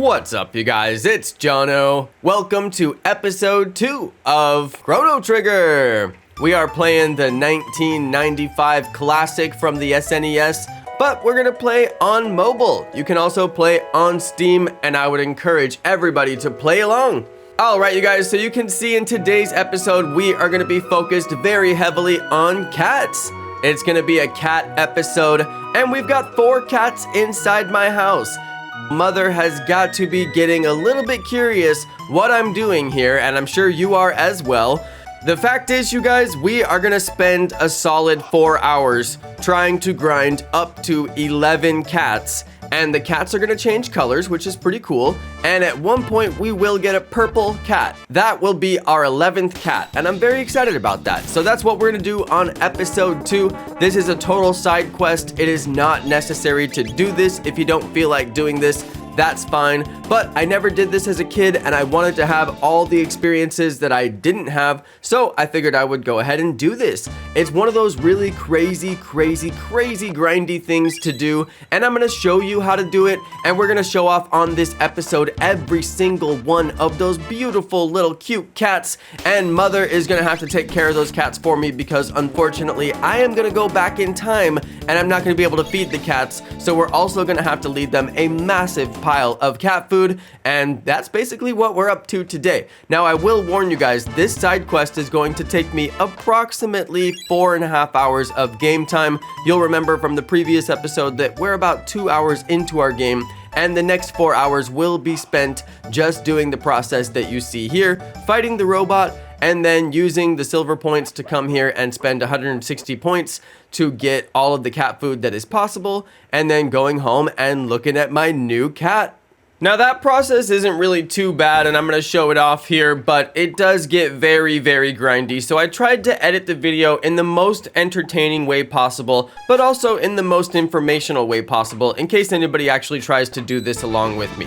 What's up, you guys? It's Jonno. Welcome to episode 2 of Chrono Trigger. We are playing the 1995 classic from the SNES, but we're gonna play on mobile. You can also play on Steam, and I would encourage everybody to play along. Alright, you guys, so you can see in today's episode, we are gonna be focused very heavily on cats. It's gonna be a cat episode, and we've got 4 cats inside my house. Mother has got to be getting a little bit curious what I'm doing here, and I'm sure you are as well. The fact is, you guys, we are gonna spend a solid 4 hours trying to grind up to 11 cats, and the cats are gonna change colors, which is pretty cool, and at one point we will get a purple cat. That will be our 11th cat, and I'm very excited about that. So that's what we're gonna do on episode 2. This is a total side quest. It is not necessary to do this. If you don't feel like doing this, that's fine, but I never did this as a kid, and I wanted to have all the experiences that I didn't have, so I figured I would go ahead and do this. It's one of those really crazy grindy things to do, and I'm gonna show you how to do it, and we're gonna show off on this episode every single one of those beautiful little cute cats, and Mother is gonna have to take care of those cats for me because unfortunately I am gonna go back in time and I'm not gonna be able to feed the cats, so we're also gonna have to lead them a massive pile of cat food, and that's basically what we're up to today. Now, I will warn you guys, this side quest is going to take me approximately 4.5 hours of game time. You'll remember from the previous episode that we're about 2 hours into our game, and the next 4 hours will be spent just doing the process that you see here, fighting the robot, and then using the silver points to come here and spend 160 points to get all of the cat food that is possible, and then going home and looking at my new cat. Now that process isn't really too bad, and I'm going to show it off here, but it does get very grindy, so I tried to edit the video in the most entertaining way possible, but also in the most informational way possible, in case anybody actually tries to do this along with me.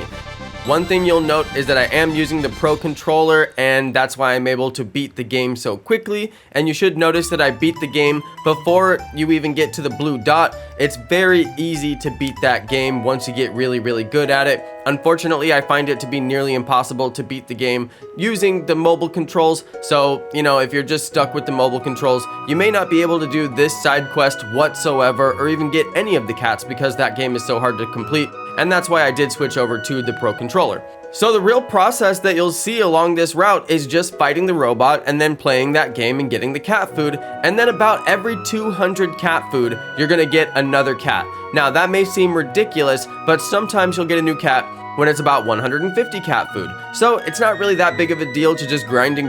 One thing you'll note is that I am using the Pro controller, and that's why I'm able to beat the game so quickly. And you should notice that I beat the game before you even get to the blue dot. It's very easy to beat that game once you get really good at it. Unfortunately, I find it to be nearly impossible to beat the game using the mobile controls. So, you know, if you're just stuck with the mobile controls, you may not be able to do this side quest whatsoever or even get any of the cats because that game is so hard to complete. And that's why I did switch over to the Pro controller. So the real process that you'll see along this route is just fighting the robot and then playing that game and getting the cat food. And then about every 200 cat food, you're gonna get another cat. Now that may seem ridiculous, but sometimes you'll get a new cat when it's about 150 cat food. So it's not really that big of a deal to just grind,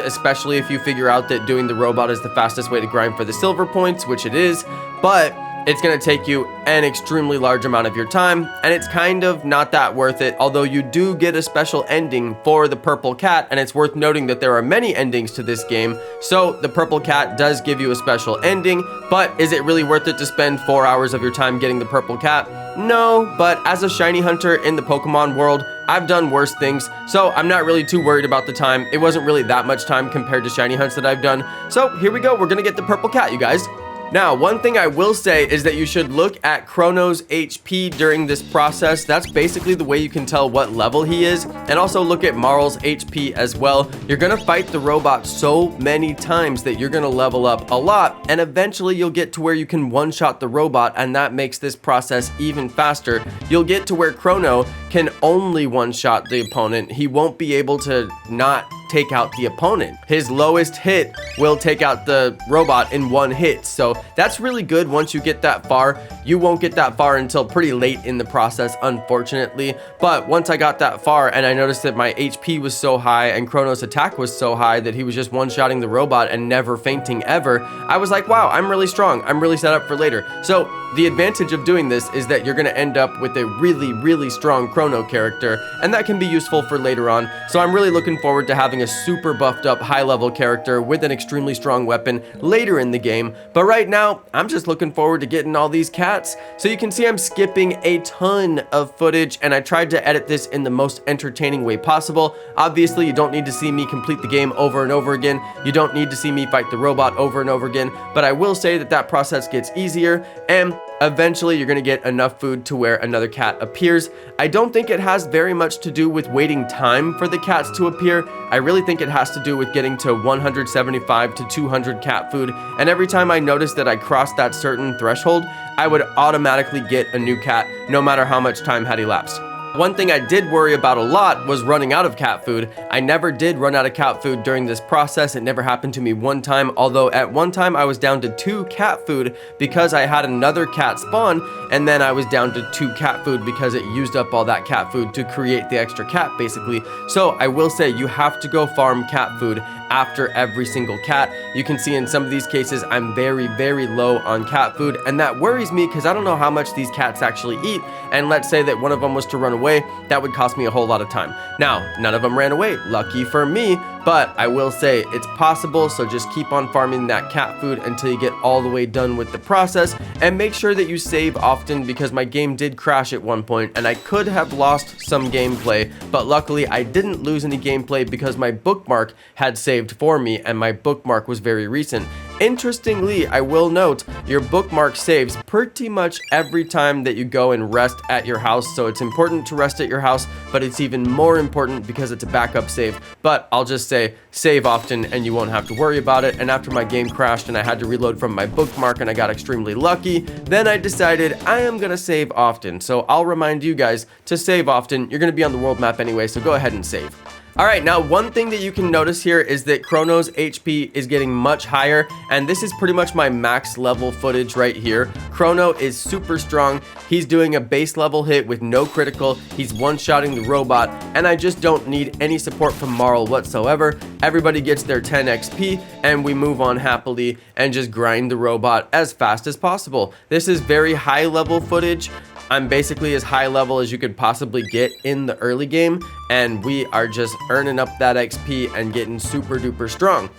especially if you figure out that doing the robot is the fastest way to grind for the silver points, which it is, but it's gonna take you an extremely large amount of your time, and it's kind of not that worth it, although you do get a special ending for the purple cat, and it's worth noting that there are many endings to this game, so the purple cat does give you a special ending, but is it really worth it to spend 4 hours of your time getting the purple cat? No, but as a shiny hunter in the Pokemon world, I've done worse things, so I'm not really too worried about the time. It wasn't really that much time compared to shiny hunts that I've done, so here we go, we're gonna get the purple cat, you guys. Now, one thing I will say is that you should look at Chrono's HP during this process. That's basically the way you can tell what level he is, and also look at Marl's HP as well. You're gonna fight the robot so many times that you're gonna level up a lot, and eventually you'll get to where you can one-shot the robot, and that makes this process even faster. You'll get to where Chrono can only one-shot the opponent. He won't be able to not take out the opponent. His lowest hit will take out the robot in 1 hit, so that's really good once you get that far. You won't get that far until pretty late in the process, unfortunately, but once I got that far and I noticed that my HP was so high and Chrono's attack was so high that he was just one-shotting the robot and never fainting ever, I was like, wow, I'm really strong, I'm really set up for later. So the advantage of doing this is that you're gonna end up with a really strong Chrono character, and that can be useful for later on, so I'm really looking forward to having a super buffed up high level character with an extremely strong weapon later in the game, but right now I'm just looking forward to getting all these cats. So you can see I'm skipping a ton of footage, and I tried to edit this in the most entertaining way possible. Obviously you don't need to see me complete the game over and over again, you don't need to see me fight the robot over and over again, but I will say that that process gets easier, and eventually you're gonna get enough food to where another cat appears. I don't think it has very much to do with waiting time for the cats to appear. I really think it has to do with getting to 175 to 200 cat food, and every time I noticed that I crossed that certain threshold, I would automatically get a new cat, no matter how much time had elapsed. One thing I did worry about a lot was running out of cat food. I never did run out of cat food during this process. It never happened to me one time, although at one time I was down to 2 cat food because I had another cat spawn, and then I was down to 2 cat food because it used up all that cat food to create the extra cat, basically. So I will say you have to go farm cat food after every single cat. You can see in some of these cases I'm very low on cat food, and that worries me because I don't know how much these cats actually eat, and let's say that one of them was to run away, that would cost me a whole lot of time. Now, none of them ran away, lucky for me, but I will say it's possible, so just keep on farming that cat food until you get all the way done with the process, and make sure that you save often because my game did crash at one point and I could have lost some gameplay, but luckily I didn't lose any gameplay because my bookmark had saved for me and my bookmark was very recent. Interestingly, I will note your bookmark saves pretty much every time that you go and rest at your house, so it's important to rest at your house, but it's even more important because it's a backup save. But I'll just say save often and you won't have to worry about it. And after my game crashed and I had to reload from my bookmark and I got extremely lucky, then I decided I am gonna save often. So I'll remind you guys to save often. You're gonna be on the world map anyway, so go ahead and save. Alright, now one thing that you can notice here is that Chrono's HP is getting much higher, and this is pretty much my max level footage right here. Chrono is super strong. He's doing a base level hit with no critical. He's one-shotting the robot, and I just don't need any support from Marl whatsoever. Everybody gets their 10 XP, and we move on happily and just grind the robot as fast as possible. This is very high level footage. I'm basically as high level as you could possibly get in the early game, and we are just earning up that XP and getting super duper strong.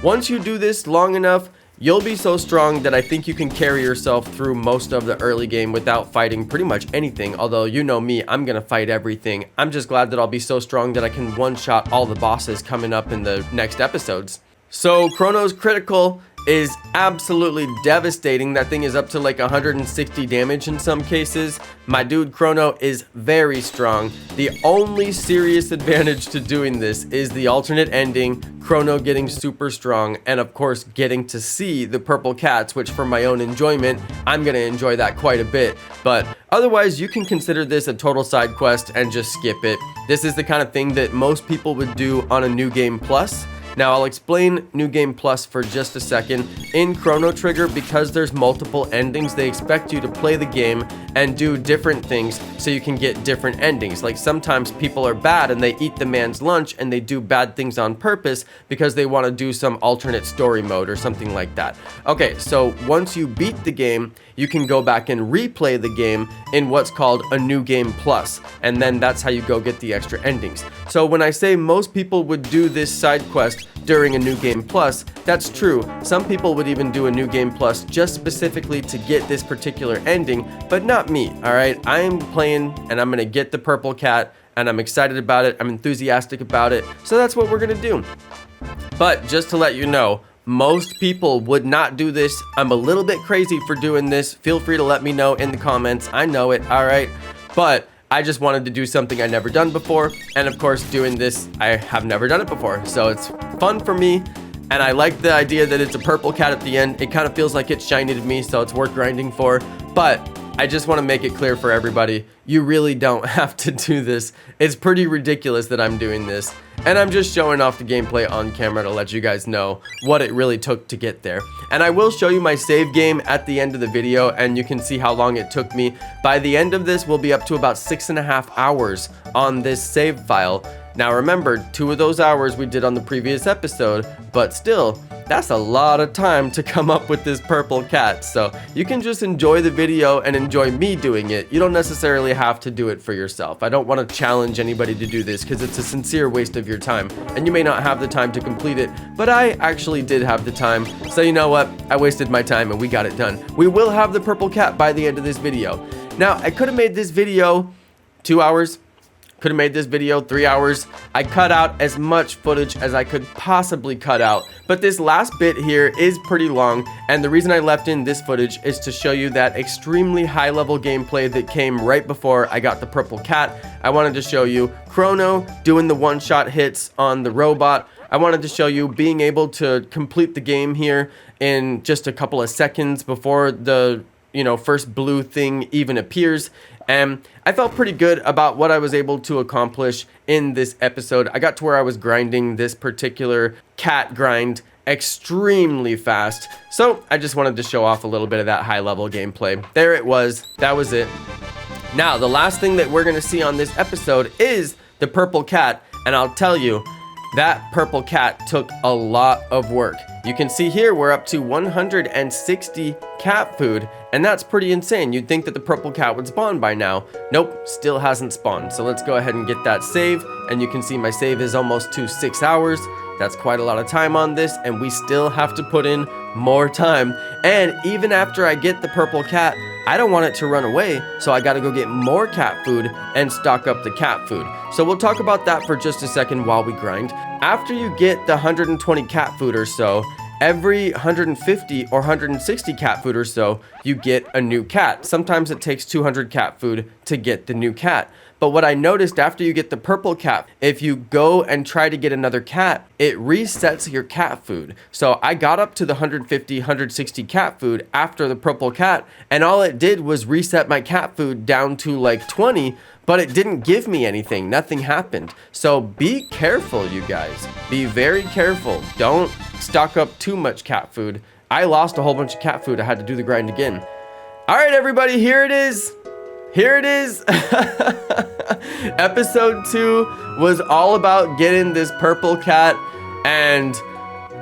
Once you do this long enough, you'll be so strong that I think you can carry yourself through most of the early game without fighting pretty much anything, although you know me, I'm gonna fight everything. I'm just glad that I'll be so strong that I can one-shot all the bosses coming up in the next episodes. So Chrono's critical is absolutely devastating. That thing is up to like 160 damage in some cases. My dude Chrono is very strong. The only serious advantage to doing this is the alternate ending, Chrono getting super strong, and of course getting to see the purple cats, which for my own enjoyment, I'm gonna enjoy that quite a bit. But otherwise, you can consider this a total side quest and just skip it. This is the kind of thing that most people would do on a New Game Plus. Now I'll explain New Game Plus for just a second. In Chrono Trigger, because there's multiple endings, they expect you to play the game and do different things so you can get different endings. Like sometimes people are bad and they eat the man's lunch and they do bad things on purpose because they want to do some alternate story mode or something like that. Okay, so once you beat the game, you can go back and replay the game in what's called a New Game Plus, and then that's how you go get the extra endings. So when I say most people would do this side quest during a New Game Plus, that's true. Some people would even do a New Game Plus just specifically to get this particular ending, but not me, alright? I am playing and I'm gonna get the purple cat, and I'm excited about it, I'm enthusiastic about it, so that's what we're gonna do. But just to let you know, most people would not do this. I'm a little bit crazy for doing this. Feel free to let me know in the comments. I know it, alright? But I just wanted to do something I've never done before, and of course doing this, I have never done it before, so it's fun for me, and I like the idea that it's a purple cat at the end. It kind of feels like it's shiny to me, so it's worth grinding for, but I just want to make it clear for everybody, you really don't have to do this. It's pretty ridiculous that I'm doing this, and I'm just showing off the gameplay on camera to let you guys know what it really took to get there. And I will show you my save game at the end of the video, and you can see how long it took me. By the end of this, we'll be up to about 6.5 hours on this save file. Now remember, 2 of those hours we did on the previous episode, but still, that's a lot of time to come up with this purple cat. So you can just enjoy the video and enjoy me doing it. You don't necessarily have to do it for yourself. I don't want to challenge anybody to do this because it's a sincere waste of your time, and you may not have the time to complete it, but I actually did have the time. So you know what? I wasted my time and we got it done. We will have the purple cat by the end of this video. Now, I could have made this video 2 hours, Could have made this video 3 hours. I cut out as much footage as I could possibly cut out, but this last bit here is pretty long, and the reason I left in this footage is to show you that extremely high level gameplay that came right before I got the purple cat. I wanted to show you Chrono doing the one-shot hits on the robot. I wanted to show you being able to complete the game here in just a couple of seconds before the first blue thing even appears. And I felt pretty good about what I was able to accomplish in this episode. I got to where I was grinding this particular cat grind extremely fast. So I just wanted to show off a little bit of that high level gameplay. There it was. That was it. Now, the last thing that we're going to see on this episode is the purple cat. And I'll tell you, that purple cat took a lot of work. You can see here we're up to 160 cat food, and that's pretty insane. You'd think that the purple cat would spawn by now. Nope, still hasn't spawned. So let's go ahead and get that save, and you can see my save is almost to 6 hours. That's quite a lot of time on this, and we still have to put in more time. And even after I get the purple cat, I don't want it to run away, so I gotta go get more cat food and stock up the cat food. So we'll talk about that for just a second while we grind. After you get the 120 cat food or so, every 150 or 160 cat food or so, you get a new cat. Sometimes it takes 200 cat food to get the new cat. But what I noticed after you get the purple cat, if you go and try to get another cat, it resets your cat food. So I got up to the 150, 160 cat food after the purple cat, and all it did was reset my cat food down to like 20, but it didn't give me anything. Nothing happened. So be careful, you guys. Be very careful. Don't stock up too much cat food. I lost a whole bunch of cat food. I had to do the grind again. All right, everybody, here it is. Here it is. Episode 2 was all about getting this purple cat, and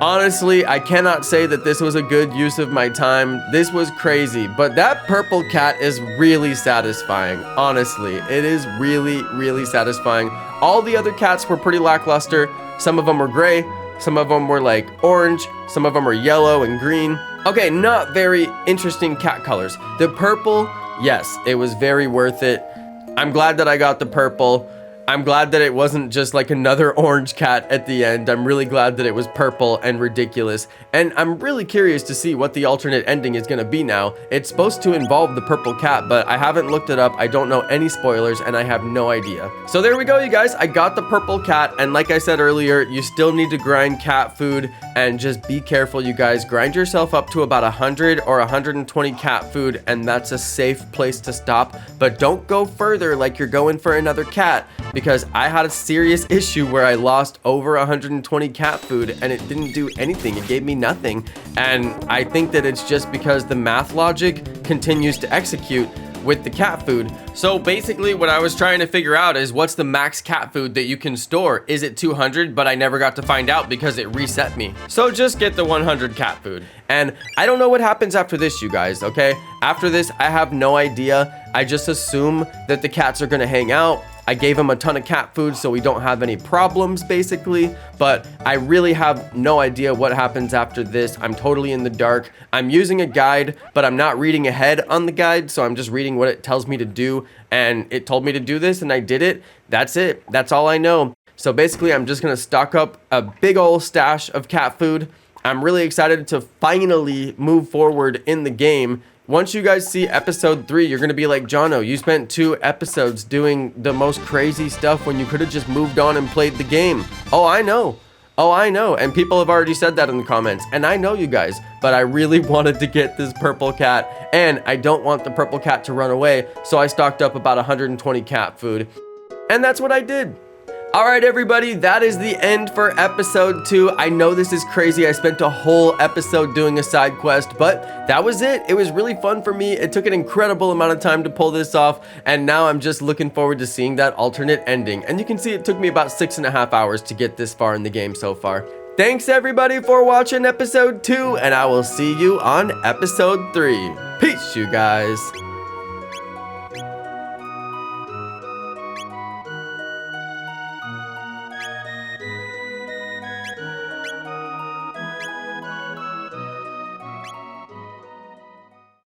honestly, I cannot say that this was a good use of my time. This was crazy, but that purple cat is really satisfying. Honestly, it is really, really satisfying. All the other cats were pretty lackluster. Some of them were gray, some of them were like orange, some of them were yellow and green. Okay, not very interesting cat colors. The purple, yes, it was very worth it. I'm glad that I got the purple. I'm glad that it wasn't just like another orange cat at the end. I'm really glad that it was purple and ridiculous. And I'm really curious to see what the alternate ending is going to be now. It's supposed to involve the purple cat, but I haven't looked it up. I don't know any spoilers, and I have no idea. So there we go, you guys. I got the purple cat, and like I said earlier, you still need to grind cat food, and just be careful, you guys. Grind yourself up to about 100 or 120 cat food, and that's a safe place to stop. But don't go further like you're going for another cat, because I had a serious issue where I lost over 120 cat food and it didn't do anything. It gave me nothing. And I think that it's just because the math logic continues to execute with the cat food. So basically what I was trying to figure out is what's the max cat food that you can store? Is it 200? But I never got to find out because it reset me. So just get the 100 cat food. And I don't know what happens after this, you guys, okay? After this, I have no idea. I just assume that the cats are gonna hang out. I gave him a ton of cat food so we don't have any problems, basically, but I really have no idea what happens after this. I'm totally in the dark. I'm using a guide, but I'm not reading ahead on the guide, so I'm just reading what it tells me to do, and it told me to do this, and I did it. That's it. That's all I know. So basically, I'm just gonna stock up a big old stash of cat food. I'm really excited to finally move forward in the game. Once you guys see episode 3, you're gonna be like, Jonno, you spent 2 episodes doing the most crazy stuff when you could have just moved on and played the game. Oh, I know. Oh, I know. And people have already said that in the comments. And I know, you guys, but I really wanted to get this purple cat, and I don't want the purple cat to run away, so I stocked up about 120 cat food. And that's what I did. All right, everybody, that is the end for episode 2. I know this is crazy. I spent a whole episode doing a side quest, but that was it. It was really fun for me. It took an incredible amount of time to pull this off, and now I'm just looking forward to seeing that alternate ending. And you can see it took me about 6.5 hours to get this far in the game so far. Thanks, everybody, for watching episode 2, and I will see you on episode 3. Peace, you guys.